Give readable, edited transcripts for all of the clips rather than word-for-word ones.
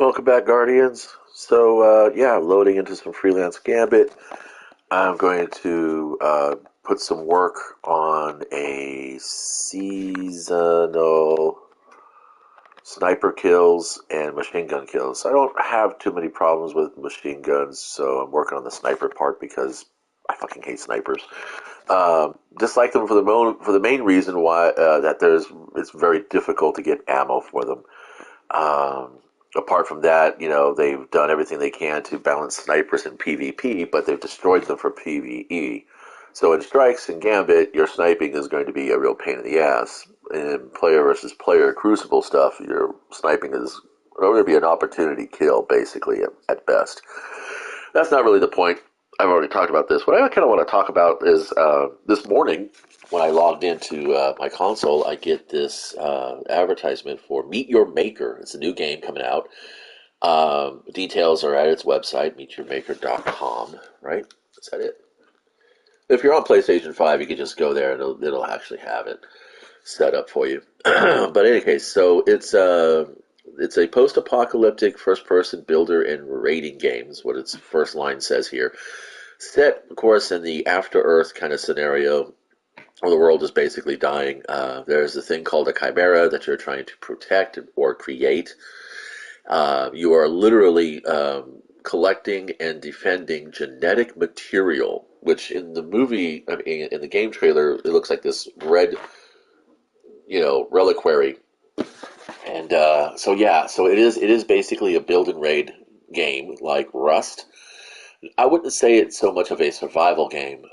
Welcome back, Guardians. Yeah, loading into some freelance Gambit. I'm going to put some work on a seasonal sniper kills and machine gun kills. I don't have too many problems with machine guns, so I'm working on the sniper part because I fucking hate snipers. Dislike them for the main reason why that it's very difficult to get ammo for them. Apart from that, they've done everything they can to balance snipers in PvP, but they've destroyed them for PvE. So in strikes and Gambit, your sniping is going to be a real pain in the ass. In player versus player Crucible stuff, your sniping is going to be an opportunity kill, basically, at best. That's not really the point. I've already talked about this. What I kind of want to talk about is this morning when I logged into my console, I get this advertisement for Meet Your Maker. It's a new game coming out. Details are at its website, meetyourmaker.com, right? Is that it? If you're on PlayStation 5, you can just go there and it'll actually have it set up for you. But in any case, so it's a post-apocalyptic first-person builder and raiding game, is what its first line says here. Set, of course, in the After-Earth kind of scenario, where the world is basically dying. There's a thing called a chimera that you're trying to protect or create. You are literally collecting and defending genetic material, which in the movie, I mean, in the game trailer, it looks like this red, reliquary. And so it is basically a build and raid game like Rust. I wouldn't say it's so much of a survival game.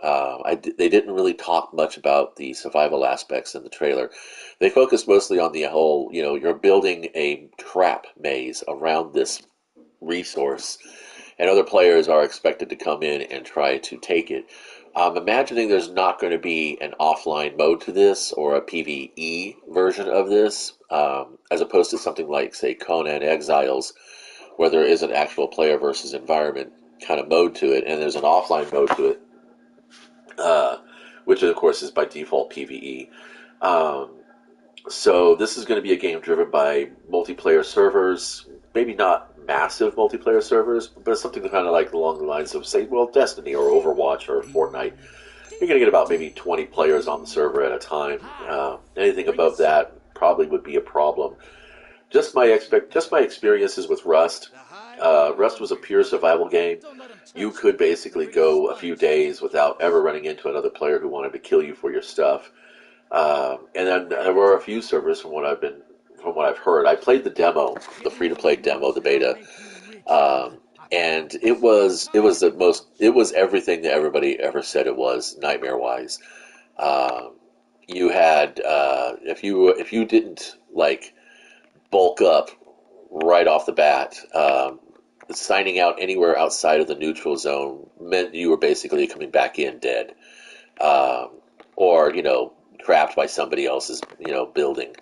They didn't really talk much about the survival aspects in the trailer. They focused mostly on the whole, you're building a trap maze around this resource, and other players are expected to come in and try to take it. I'm imagining there's not going to be an offline mode to this or a PvE version of this, as opposed to something like, say, Conan Exiles, where there is an actual player versus environment kind of mode to it, and there's an offline mode to it, which of course is by default PvE. Um, so this is going to be a game driven by multiplayer servers, maybe not massive multiplayer servers, but something kind of like along the lines of, say, well, Destiny or Overwatch or Fortnite. You're going to get about maybe 20 players on the server at a time. Anything above that probably would be a problem. Just my experiences with Rust. Rust was a pure survival game. You could basically go a few days without ever running into another player who wanted to kill you for your stuff. And then there were a few servers from what I've heard. I played the demo, the free to play demo, the beta, and it was everything that everybody ever said it was, nightmare wise. You had if you didn't like bulk up right off the bat. Signing out anywhere outside of the neutral zone meant you were basically coming back in dead, um, or trapped by somebody else's building.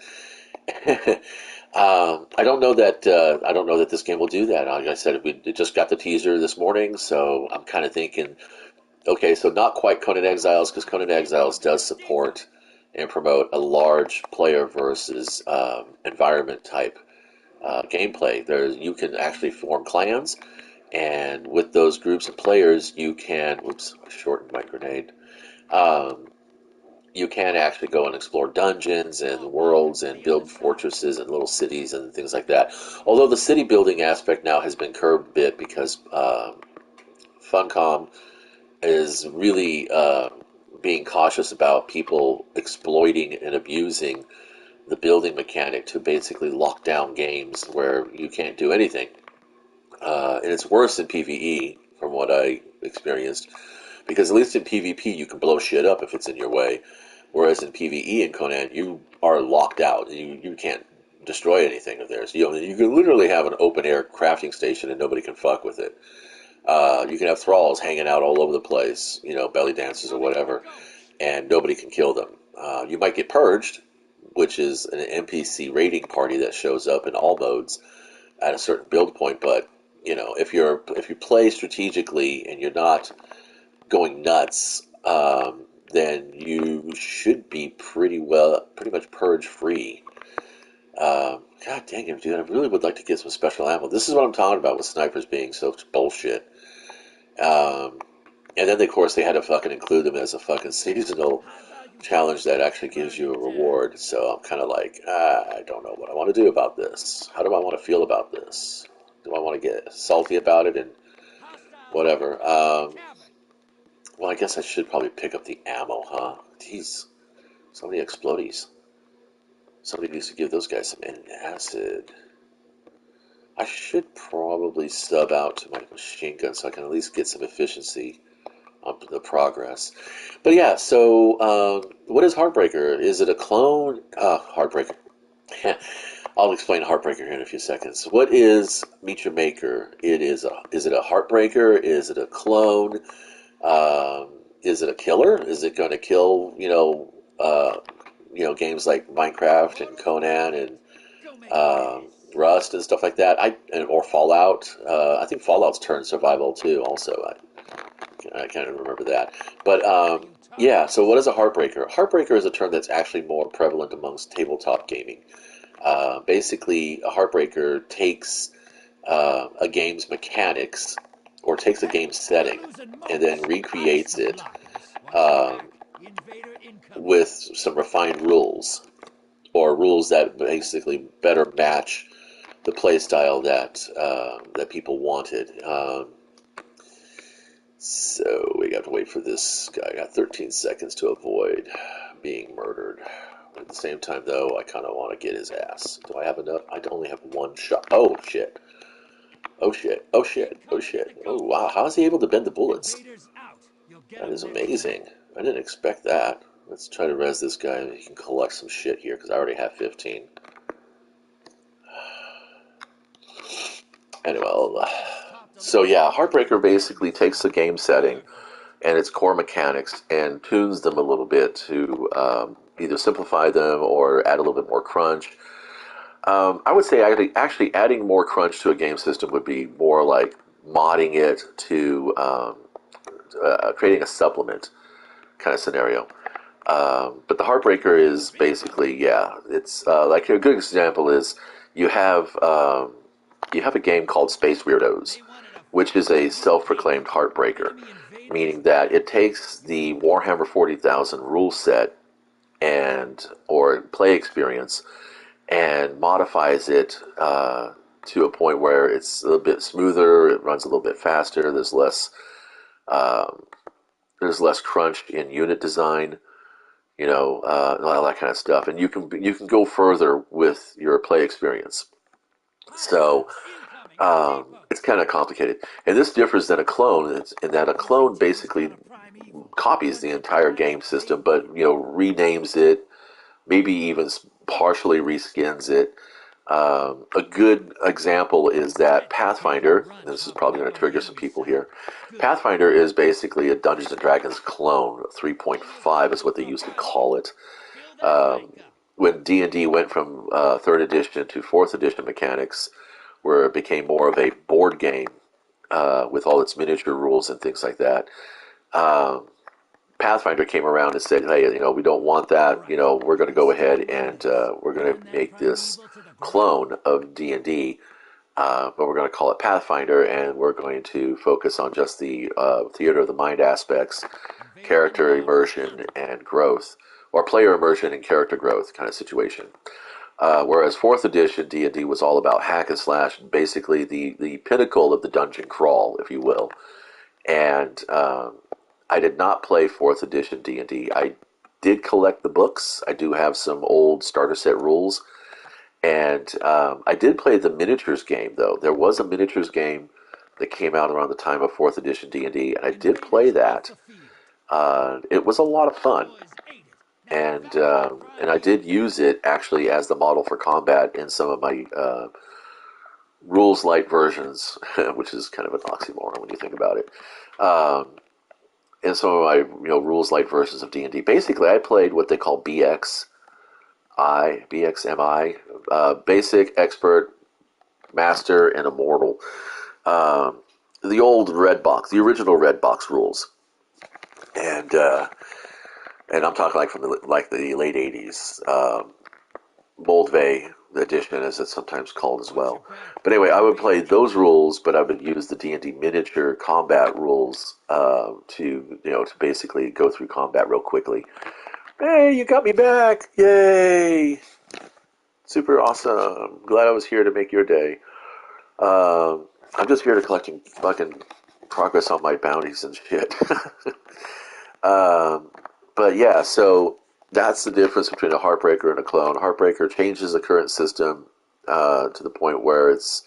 I don't know that this game will do that. Like I said, it just got the teaser this morning, so I'm kind of thinking, okay, so not quite Conan Exiles, because Conan Exiles does support and promote a large player versus environment type gameplay. You can actually form clans, and with those groups of players, you can. Whoops, I shortened my grenade. Um, you can actually go and explore dungeons and worlds and build fortresses and little cities and things like that. Although the city building aspect now has been curbed a bit because Funcom is really being cautious about people exploiting and abusing the building mechanic to basically lock down games where you can't do anything. And it's worse in PvE, from what I experienced, because at least in PvP you can blow shit up if it's in your way, whereas in PvE in Conan you are locked out. You can't destroy anything of theirs. You can literally have an open air crafting station and nobody can fuck with it. You can have thralls hanging out all over the place, belly dancers or whatever, and nobody can kill them. You might get purged, which is an NPC raiding party that shows up in all modes at a certain build point. But if you play strategically and you're not going nuts, then you should be pretty much purge free. God, God dang it, dude! I really would like to get some special ammo. This is what I'm talking about with snipers being so bullshit. Um, and then of course they had to fucking include them as a fucking seasonal challenge that actually gives you a reward. So I'm kind of like, I don't know what I want to do about this. How do I want to feel about this? Do I want to get salty about it and whatever? Well, I guess I should probably pick up the ammo, huh? Jeez, so many explodies. Somebody needs to give those guys some acid. I should probably sub out to my machine gun so I can at least get some efficiency on the progress. But yeah, so what is Heartbreaker? Is it a clone? Heartbreaker. I'll explain Heartbreaker here in a few seconds. What is Meet Your Maker? Is it a Heartbreaker? Is it a clone? Is it a killer? Is it going to kill games like Minecraft and Conan and Rust and stuff like that? Or Fallout. I think Fallout's turned survival too. Also, I can't even remember that. But yeah. So what is a Heartbreaker? Heartbreaker is a term that's actually more prevalent amongst tabletop gaming. Basically, a Heartbreaker takes a game's mechanics or takes a game setting and then recreates it um, with some refined rules or rules that basically better match the play style that people wanted. So we got to wait for this guy. I got 13 seconds to avoid being murdered. At the same time, though, I kind of want to get his ass. Do I have enough? I only have one shot. Oh, shit. Oh, shit. Oh, shit. Oh, shit. Oh, wow. How is he able to bend the bullets? That is amazing. I didn't expect that. Let's try to res this guy. He can collect some shit here, because I already have 15. Anyway, so yeah, Heartbreaker basically takes the game setting and its core mechanics and tunes them a little bit to either simplify them or add a little bit more crunch. I would say actually adding more crunch to a game system would be more like modding it to creating a supplement kind of scenario. But the Heartbreaker is basically, yeah, it's like a good example is you have um, you have a game called Space Weirdos, which is a self-proclaimed Heartbreaker, meaning that it takes the Warhammer 40,000 rule set and or play experience and modifies it to a point where it's a little bit smoother, it runs a little bit faster, um, there's less crunch in unit design, all that kind of stuff, and you can go further with your play experience. So it's kind of complicated, and this differs than a clone. In that a clone basically copies the entire game system, but renames it, maybe even partially reskins it. A good example is that Pathfinder. This is probably going to trigger some people here. Pathfinder is basically a Dungeons and Dragons clone. 3.5 is what they used to call it. Um, when D&D went from third edition to fourth edition mechanics, where it became more of a board game with all its miniature rules and things like that. Um, Pathfinder came around and said, "Hey, we don't want that. We're going to go ahead and we're going to make this clone of D&D, but we're going to call it Pathfinder, and we're going to focus on just the theater of the mind aspects, character immersion and growth, or player immersion and character growth kind of situation." Whereas fourth edition D&D was all about hack and slash, basically the pinnacle of the dungeon crawl, if you will. And I did not play fourth edition D&D. I did collect the books. I do have some old starter set rules. And I did play the miniatures game, though. There was a miniatures game that came out around the time of fourth edition D&D, and I did play that. It was a lot of fun. And I did use it actually as the model for combat in some of my rules light versions, which is kind of an oxymoron when you think about it. In some of my rules light versions of D&D, basically I played what they call BXMI, basic, expert, master, and immortal. The old red box, the original red box rules, and I'm talking like from the late '80s. Moldvay edition, as it's sometimes called as well. But anyway, I would play those rules, but I would use the D&D miniature combat rules to basically go through combat real quickly. Hey, you got me back! Yay! Super awesome. Glad I was here to make your day. I'm just here to collecting fucking progress on my bounties and shit. um, but yeah, so that's the difference between a Heartbreaker and a clone. Heartbreaker changes the current system to the point where it's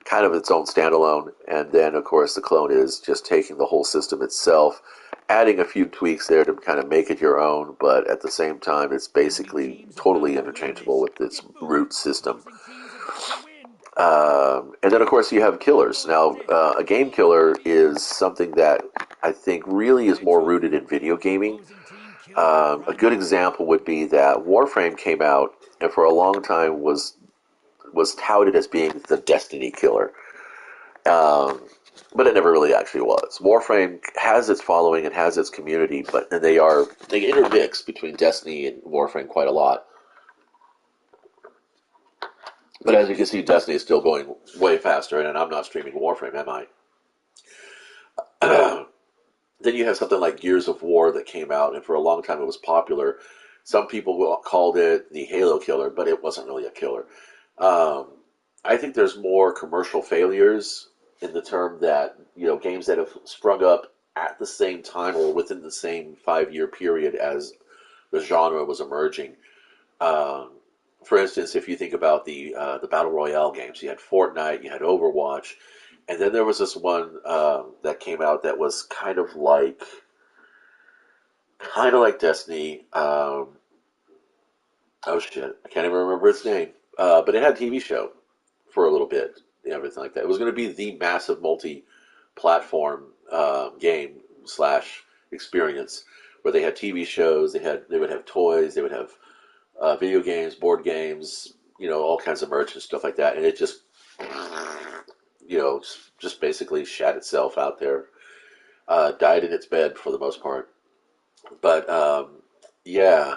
kind of its own standalone, and then of course the clone is just taking the whole system itself, adding a few tweaks there to kind of make it your own, but at the same time it's basically totally interchangeable with its root system. And then, of course, you have killers. Now, a game killer is something that I think really is more rooted in video gaming. A good example would be that Warframe came out and for a long time was touted as being the Destiny killer, um, but it never really actually was. Warframe has its following and has its community, but and they intermix between Destiny and Warframe quite a lot. But as you can see, Destiny is still going way faster, and I'm not streaming Warframe, am I? Then you have something like Gears of War that came out, and for a long time it was popular. Some people called it the Halo killer, but it wasn't really a killer. Um, I think there's more commercial failures in the term that games that have sprung up at the same time or within the same 5 year period as the genre was emerging. Um, for instance, if you think about the battle royale games, you had Fortnite, you had Overwatch, and then there was this one that came out that was kind of like Destiny. Oh shit, I can't even remember its name. But it had a TV show for a little bit, everything like that. It was going to be the massive multi-platform game slash experience where they had TV shows, they would have toys, they would have video games, board games, all kinds of merch and stuff like that, and it just basically shat itself out there, died in its bed for the most part. But yeah,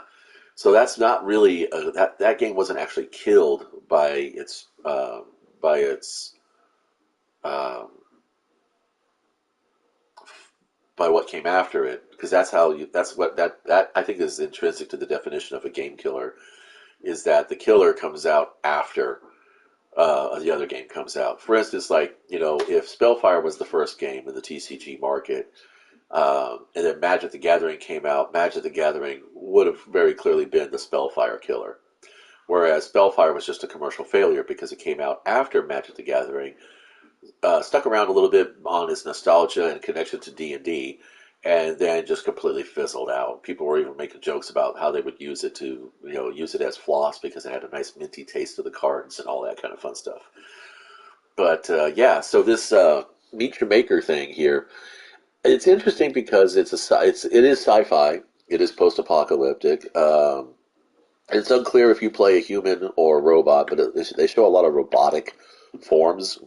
so that's not really that game wasn't actually killed by its um, by what came after it, because that's what that I think is intrinsic to the definition of a game killer, is that the killer comes out after the other game comes out. For instance, like if Spellfire was the first game in the TCG market, and then Magic the Gathering came out, Magic the Gathering would have very clearly been the Spellfire killer. Whereas Spellfire was just a commercial failure because it came out after Magic the Gathering, stuck around a little bit on its nostalgia and connection to D&D, and then just completely fizzled out. People were even making jokes about how they would use it to, use it as floss because it had a nice minty taste of the cards and all that kind of fun stuff. But yeah, so this Meet Your Maker thing here, it's interesting because it is sci-fi, it is post-apocalyptic. It's unclear if you play a human or a robot, but they show a lot of robotic forms,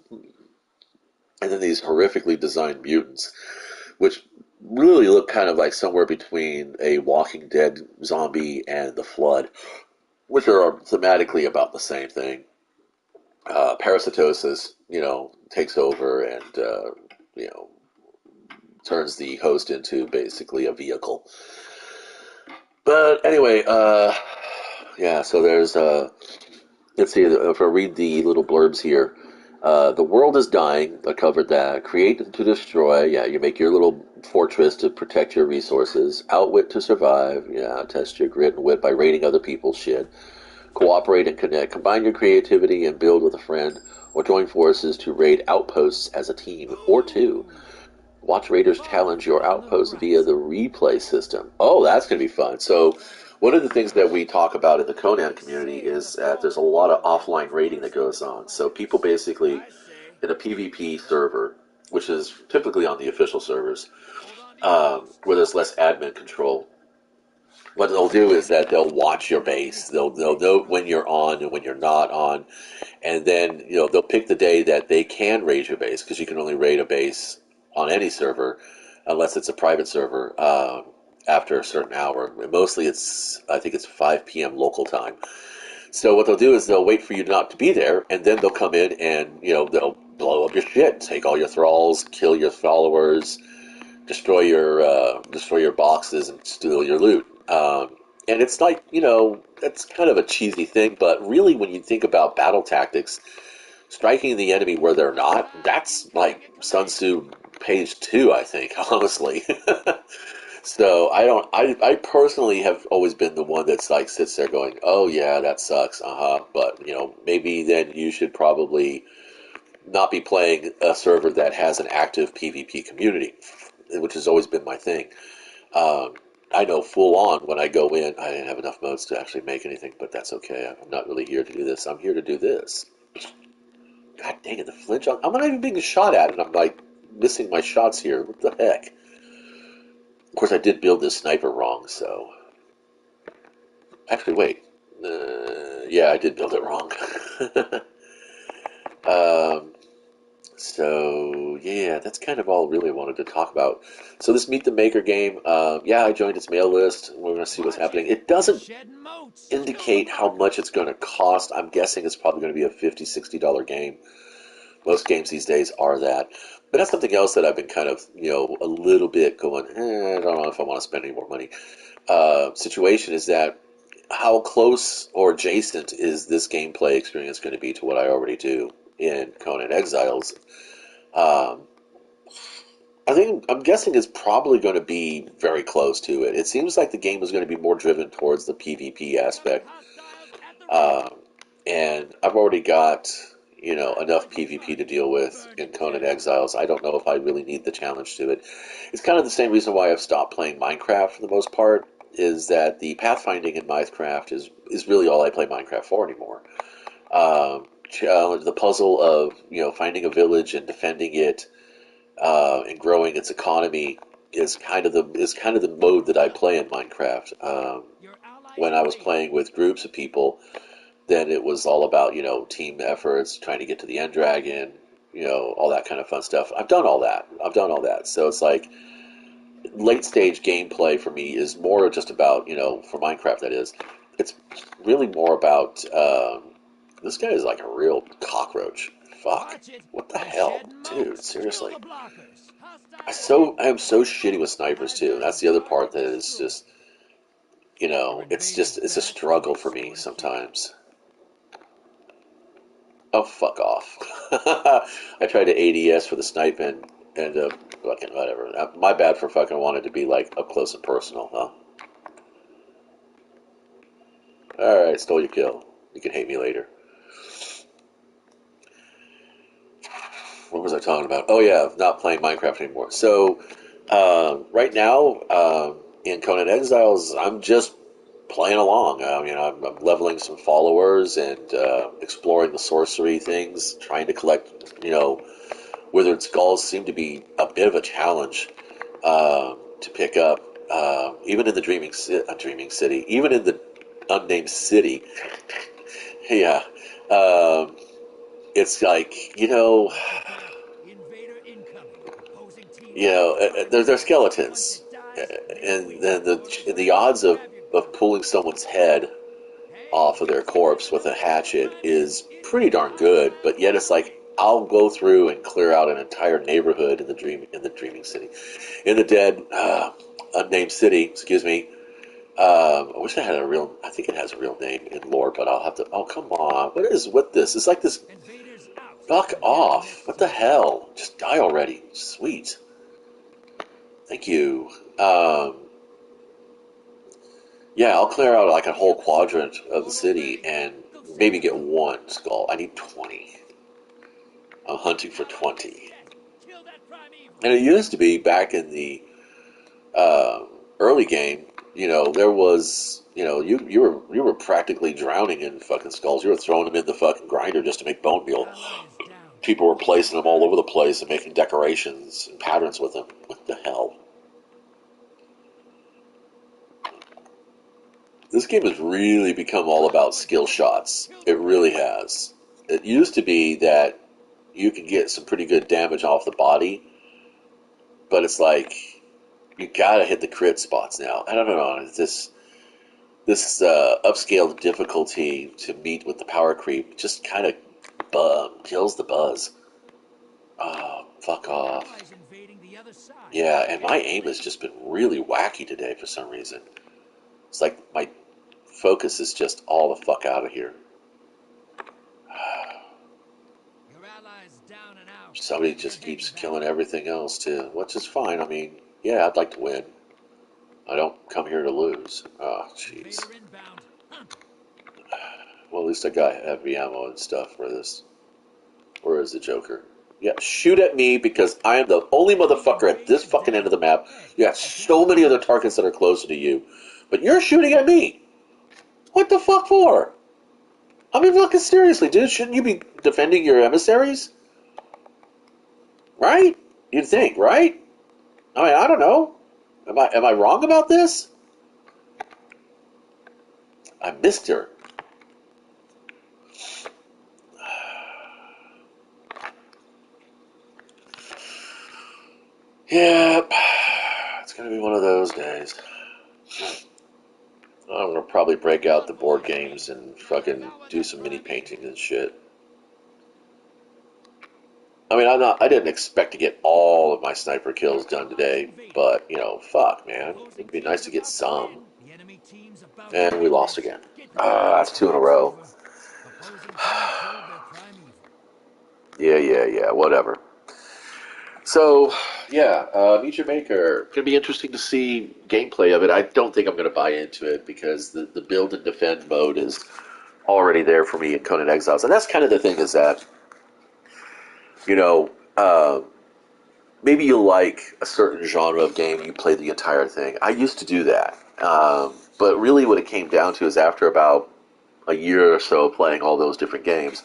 and then these horrifically designed mutants, which really look kind of like somewhere between a Walking Dead zombie and the Flood, which are thematically about the same thing. Parasitosis, takes over and you know turns the host into basically a vehicle. But anyway, yeah. So there's let's see if I read the little blurbs here. The world is dying. I covered that. Create to destroy. Yeah, you make your little fortress to protect your resources. Outwit to survive. Yeah, test your grit and wit by raiding other people's shit. Cooperate and connect. Combine your creativity and build with a friend, or join forces to raid outposts as a team or two. Watch raiders challenge your outposts via the replay system. Oh, that's going to be fun. So, one of the things that we talk about in the Conan community is that there's a lot of offline raiding that goes on. So, people basically, in a PvP server, which is typically on the official servers, where there's less admin control, what they'll do is that they'll watch your base. They'll know when you're on and when you're not on, and then they'll pick the day that they can raid your base, because you can only raid a base on any server unless it's a private server after a certain hour. Mostly I think it's 5 p.m. local time. So what they'll do is they'll wait for you not to be there, and then they'll come in and they'll blow up your shit, take all your thralls, kill your followers, destroy your boxes, and steal your loot. And it's like that's kind of a cheesy thing, but really when you think about battle tactics, striking the enemy where they're not, that's like Sun Tzu page 2, I think, honestly. So I personally have always been the one that's like sits there going, oh yeah, that sucks, but maybe then you should probably not be playing a server that has an active PvP community, which has always been my thing. um, I know full on when I go in, I didn't have enough modes to actually make anything, but that's okay. I'm not really here to do this. I'm here to do this. God dang it, the flinch on. I'm not even being shot at, and I'm like missing my shots here. What the heck? Of course, I did build this sniper wrong, so. Actually, wait. Yeah, I did build it wrong. um, so, yeah, that's kind of all I really wanted to talk about. So, this Meet the Maker game, yeah, I joined its mail list. We're going to see what's happening. It doesn't indicate how much it's going to cost. I'm guessing it's probably going to be a $50, $60 game. Most games these days are that. But that's something else that I've been kind of, a little bit going, I don't know if I want to spend any more money. Situation is that how close or adjacent is this gameplay experience going to be to what I already do in Conan Exiles? Um, I'm guessing it's probably going to be very close to it. It seems like the game is going to be more driven towards the PvP aspect. Um, and I've already got, enough PvP to deal with in Conan Exiles. I don't know if I really need the challenge to it. It's kind of the same reason why I've stopped playing Minecraft for the most part, is that the pathfinding in Minecraft is really all I play Minecraft for anymore. The puzzle of, finding a village and defending it, and growing its economy is kind of the mode that I play in Minecraft. When I was playing with groups of people, then it was all about team efforts, trying to get to the end dragon, all that kind of fun stuff. I've done all that. So it's like late stage gameplay for me is more just about for Minecraft, that is. It's really more about this guy is like a real cockroach. Fuck. What the hell, dude? Seriously. I am so shitty with snipers too. That's the other part that is just it's a struggle for me sometimes. Oh, fuck off. I tried to ADS for the snipe and fucking whatever. My bad for fucking wanting to be like up close and personal, huh? Alright, stole your kill. You can hate me later. What was I talking about? Oh yeah, not playing Minecraft anymore. So, right now, in Conan Exiles, I'm just playing along. I'm leveling some followers and exploring the sorcery things, trying to collect, withered skulls seem to be a bit of a challenge to pick up. Even in the dreaming city, even in the unnamed city, yeah. Um, it's like they're skeletons, and then the odds of pulling someone's head off of their corpse with a hatchet is pretty darn good. But yet it's like I'll go through and clear out an entire neighborhood in the dreaming city, in the dead unnamed city. Excuse me. I wish I had a real. I think it has a real name in lore, but I'll have to. Oh, come on! What is with this? It's like this. Fuck off! What the hell? Just die already. Sweet. Thank you. Yeah, I'll clear out like a whole quadrant of the city and maybe get one skull. I need 20. I'm hunting for 20. And it used to be back in the uh, early game, there was, you were practically drowning in fucking skulls. You were throwing them in the fucking grinder just to make bone meal. People were placing them all over the place and making decorations and patterns with them. What the hell? This game has really become all about skill shots. It really has. It used to be that you could get some pretty good damage off the body, but it's like you gotta hit the crit spots now. I don't know. This this upscaled difficulty to meet with the power creep just kind of kills the buzz. Oh, fuck off. Yeah, and my aim has just been really wacky today for some reason. It's like my focus is just all the fuck out of here. Somebody just keeps killing everything else too, which is fine. I mean, yeah, I'd like to win. I don't come here to lose. Oh, jeez. Well, at least I got heavy ammo and stuff for this. Where is the Joker? Yeah, shoot at me because I am the only motherfucker at this fucking end of the map. You got so many other targets that are closer to you, but you're shooting at me. What the fuck for? I mean, fucking seriously, dude. Shouldn't you be defending your emissaries? Right? You'd think, right? I mean, I don't know. Am I wrong about this? I missed her. Yep. It's gonna be one of those days. I'm gonna probably break out the board games and fucking do some mini painting and shit. I mean, I didn't expect to get all of my sniper kills done today, but, fuck, man. It'd be nice to get some. And we lost again. That's two in a row. Yeah, whatever. So, yeah, Meet Your Maker. It's going to be interesting to see gameplay of it. I don't think I'm going to buy into it because the build and defend mode is already there for me in Conan Exiles. And that's kind of the thing is that, you know, maybe you like a certain genre of game, you play the entire thing. I used to do that. But really what it came down to is after about a year or so playing all those different games,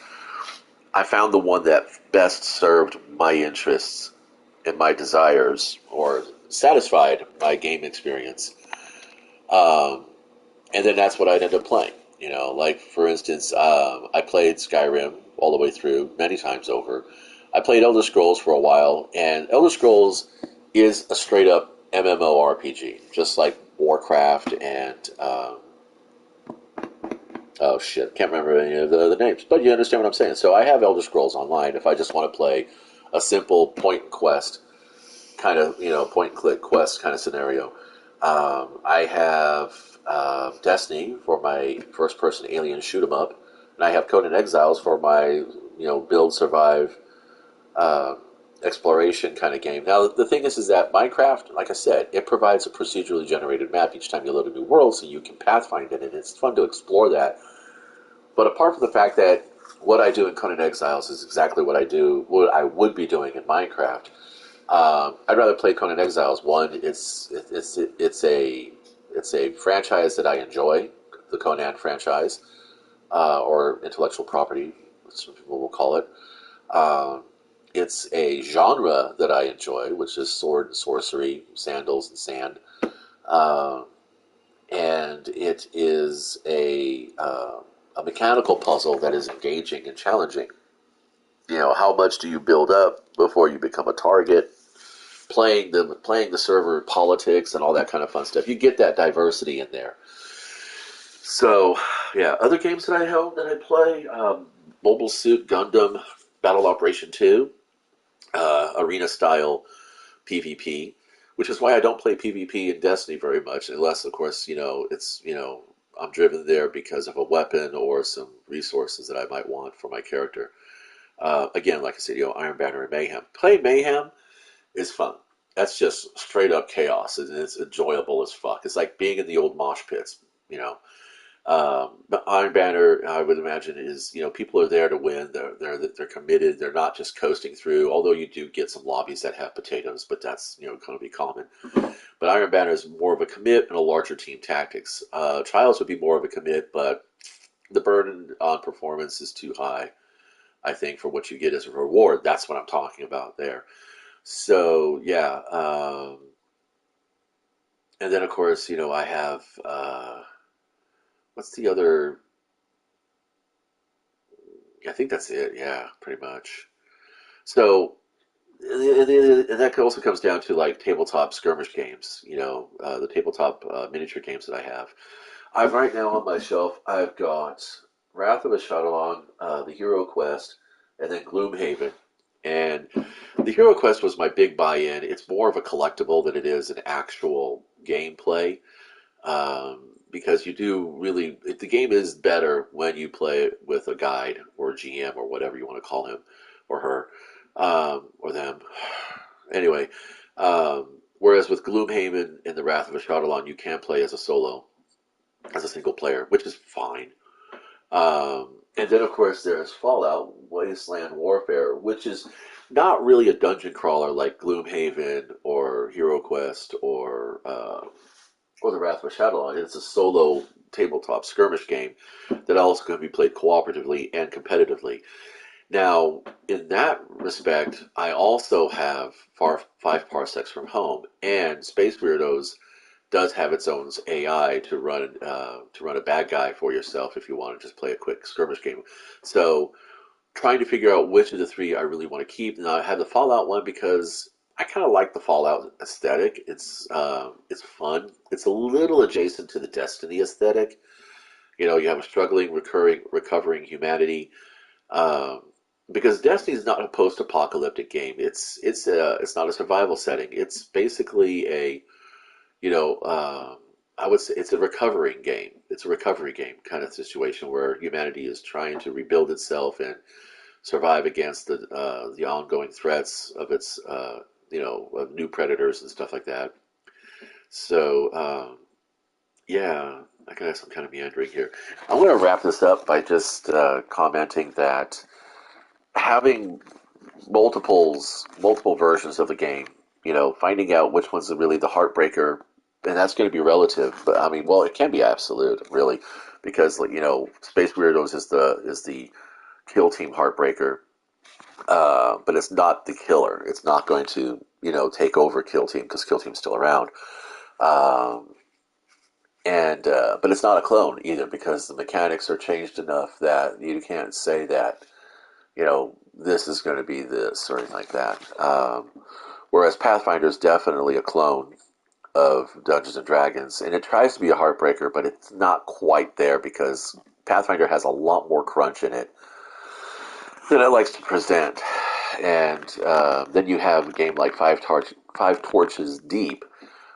I found the one that best served my interests and my desires or satisfied my game experience. Um, and then that's what I'd end up playing. Like for instance, I played Skyrim all the way through many times over. I played Elder Scrolls for a while, and Elder Scrolls is a straight up MMORPG, just like Warcraft and oh shit, can't remember any of the names, but you understand what I'm saying. So I have Elder Scrolls Online if I just want to play a simple point and quest kind of point and click quest kind of scenario. I have Destiny for my first person alien shoot 'em up, and I have Conan Exiles for my build survive uh, exploration kind of game. Now the thing is that Minecraft, like I said, it provides a procedurally generated map each time you load a new world, so you can pathfind it, and it's fun to explore that. But apart from the fact that what I do in Conan Exiles is exactly what I would be doing in Minecraft. I'd rather play Conan Exiles. One, it's a franchise that I enjoy, the Conan franchise, or intellectual property, some people will call it. Uh, it's a genre that I enjoy, which is sword and sorcery, sandals and sand, uh, and it is a mechanical puzzle that is engaging and challenging. How much do you build up before you become a target? Playing the server politics and all that kind of fun stuff. You get that diversity in there. So, yeah, other games that I play, Mobile Suit Gundam Battle Operation 2, arena style PvP, which is why I don't play PvP in Destiny very much, unless, of course, I'm driven there because of a weapon or some resources that I might want for my character. Again, like I said, Iron Banner and Mayhem. Playing Mayhem is fun. That's just straight up chaos, and it's enjoyable as fuck. It's like being in the old mosh pits, you know. But Iron Banner, I would imagine, is people are there to win. They're committed. They're not just coasting through. Although you do get some lobbies that have potatoes, but that's going to be common. But Iron Banner is more of a commit and a larger team tactics. Trials would be more of a commit, but the burden on performance is too high, I think, for what you get as a reward. That's what I'm talking about there. So yeah, and then of course I have what's the other? I think that's it. Yeah, pretty much. So and that also comes down to like tabletop skirmish games. The tabletop miniature games that I have. I've right now on my shelf, I've got Wrath of a Shadowlong, the Hero Quest, and then Gloomhaven. And the Hero Quest was my big buy-in. It's more of a collectible than it is an actual gameplay. Because you do really, the game is better when you play it with a guide or a GM or whatever you want to call him or her, or them. Anyway, whereas with Gloomhaven and the Wrath of a Shadowlong, you can play as a solo, as a single player, which is fine. And then, of course, there's Fallout Wasteland Warfare, which is not really a dungeon crawler like Gloomhaven or Hero Quest or the Wrath of Shadowland. It's a solo tabletop skirmish game that also can be played cooperatively and competitively. Now, in that respect, I also have 5 parsecs from home, and Space Weirdos does have its own AI to run a bad guy for yourself if you want to just play a quick skirmish game. So trying to figure out which of the three I really want to keep. Now I have the Fallout one because I kind of like the Fallout aesthetic. It's fun. It's a little adjacent to the Destiny aesthetic. You know, you have a struggling, recovering humanity. Um, because Destiny is not a post-apocalyptic game. It's not a survival setting. It's basically a you know, I would say it's a recovering game. It's a recovery game kind of situation where humanity is trying to rebuild itself and survive against the ongoing threats of its of new predators and stuff like that. So yeah, I can have some kind of meandering here. I want to wrap this up by just commenting that having multiple versions of the game, finding out which one's really the heartbreaker, and that's going to be relative. But I mean, well, it can be absolute, really, because Space Weirdos is the kill team heartbreaker, but it's not the killer. It's not going to take over kill team because kill team's still around. Um, and but it's not a clone either because the mechanics are changed enough that you can't say that this is going to be this or anything like that. Whereas Pathfinder is definitely a clone of Dungeons and Dragons, and it tries to be a heartbreaker, but it's not quite there because Pathfinder has a lot more crunch in it than it likes to present. And then you have a game like Five Torches Deep,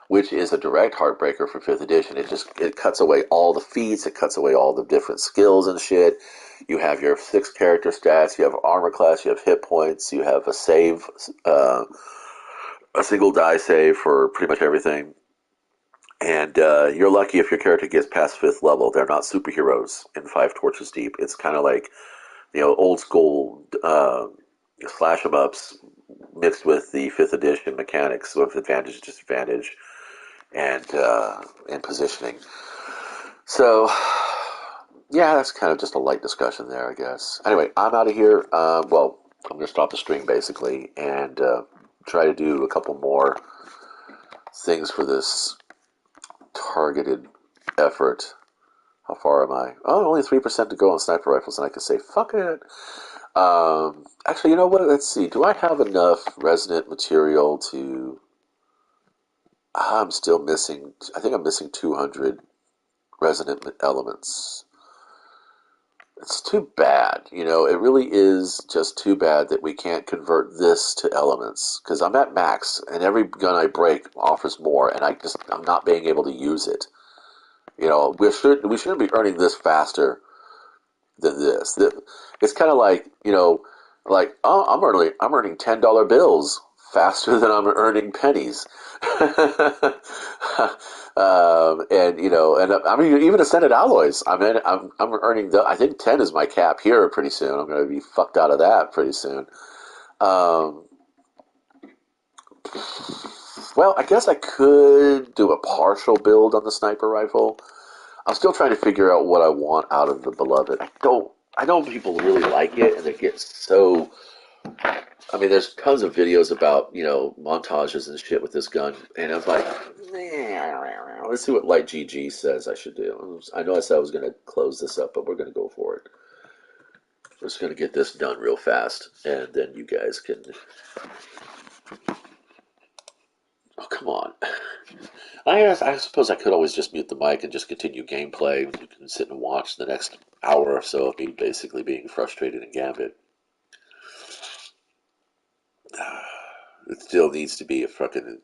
which is a direct heartbreaker for 5th edition. It cuts away all the feats, it cuts away all the different skills and shit. You have your 6 character stats, you have armor class, you have hit points, you have a save, a single die save for pretty much everything. And you're lucky if your character gets past 5th level. They're not superheroes in Five Torches Deep. It's kind of like old school slash 'em ups mixed with the 5th edition mechanics with advantage, disadvantage, and positioning. So yeah, that's kind of just a light discussion there, I guess. Anyway, I'm out of here. Well, I'm going to stop the stream basically and try to do a couple more things for this targeted effort. How far am I? Oh, only 3% to go on sniper rifles, and I can say, fuck it. Actually, you know what? Let's see. Do I have enough resonant material to... I'm still missing... I think I'm missing 200 resonant elements. It's too bad. It really is just too bad that we can't convert this to elements. Because I'm at max, and every gun I break offers more, and I'm not being able to use it. We shouldn't be earning this faster than this. It's kind of like oh, I'm earning $10 bills faster than I'm earning pennies. And I mean even Ascended Alloys. I'm earning I think 10 is my cap here pretty soon. I'm going to be fucked out of that pretty soon. Um, well, I guess I could do a partial build on the sniper rifle. I'm still trying to figure out what I want out of the Beloved. I know people really like it, and they get so... I mean, there's tons of videos about, montages and shit with this gun, and I'm like, let's see what Light GG says I should do. I know I said I was going to close this up, but we're going to go for it. We're just going to get this done real fast, and then you guys can... Oh, come on. I suppose I could always just mute the mic and just continue gameplay. You can sit and watch the next hour or so of me basically being frustrated in Gambit. It still needs to be a fucking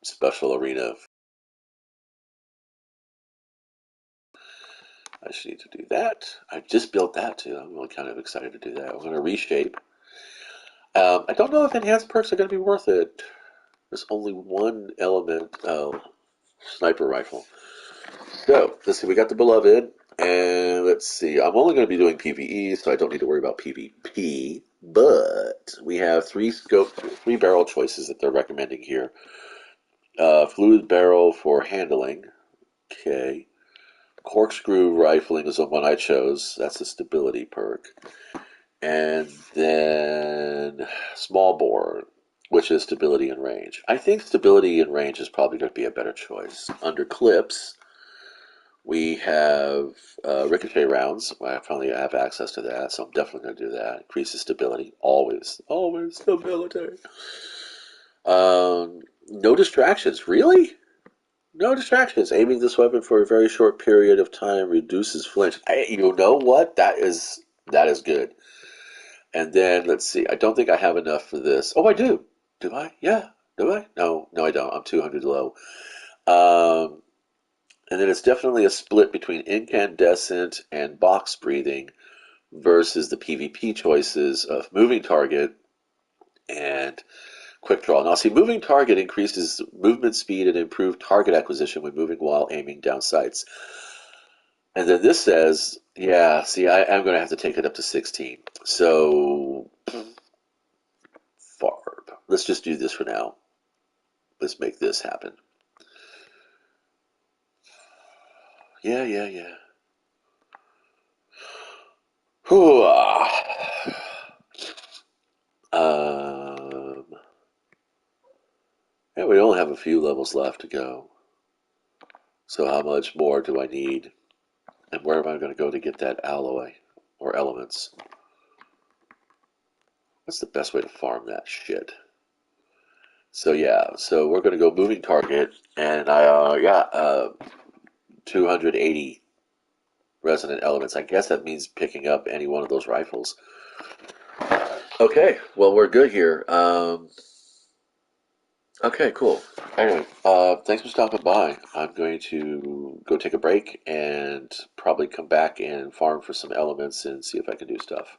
special arena. I just need to do that. I just built that too. I'm really kind of excited to do that. I'm going to reshape. I don't know if enhanced perks are going to be worth it. There's only one element. Oh, sniper rifle. So, let's see. We got the beloved. And let's see. I'm only going to be doing PvE, so I don't need to worry about PvP. But we have three barrel choices that they're recommending here. Fluid barrel for handling. Okay. Corkscrew rifling is the one I chose. That's a stability perk. And then small bore, which is stability and range. I think stability and range is probably going to be a better choice. Under clips, we have ricochet rounds. I finally have access to that, so I'm definitely going to do that. Increases stability. Always. Always stability. No distractions. Really? No distractions. Aiming this weapon for a very short period of time reduces flinch. You know what? That is good. And then let's see. I don't think I have enough for this. Oh, I do. Do I? Yeah. Do I? No, no, I don't. I'm 200 low. Um, and then it's definitely a split between incandescent and box breathing versus the PvP choices of moving target and quick draw. Now, see, moving target increases movement speed and improved target acquisition when moving while aiming down sights. And then this says, yeah, see, I'm going to have to take it up to 16. So, Farb. Let's just do this for now. Let's make this happen. Yeah, yeah, yeah. Whew. Um, yeah, we only have a few levels left to go. So how much more do I need? And where am I going to go to get that alloy or elements? What's the best way to farm that shit? So yeah, so we're going to go moving target, and 280 resonant elements. I guess that means picking up any one of those rifles. Okay, well we're good here. Okay, cool. Anyway, thanks for stopping by. I'm going to go take a break and probably come back and farm for some elements and see if I can do stuff.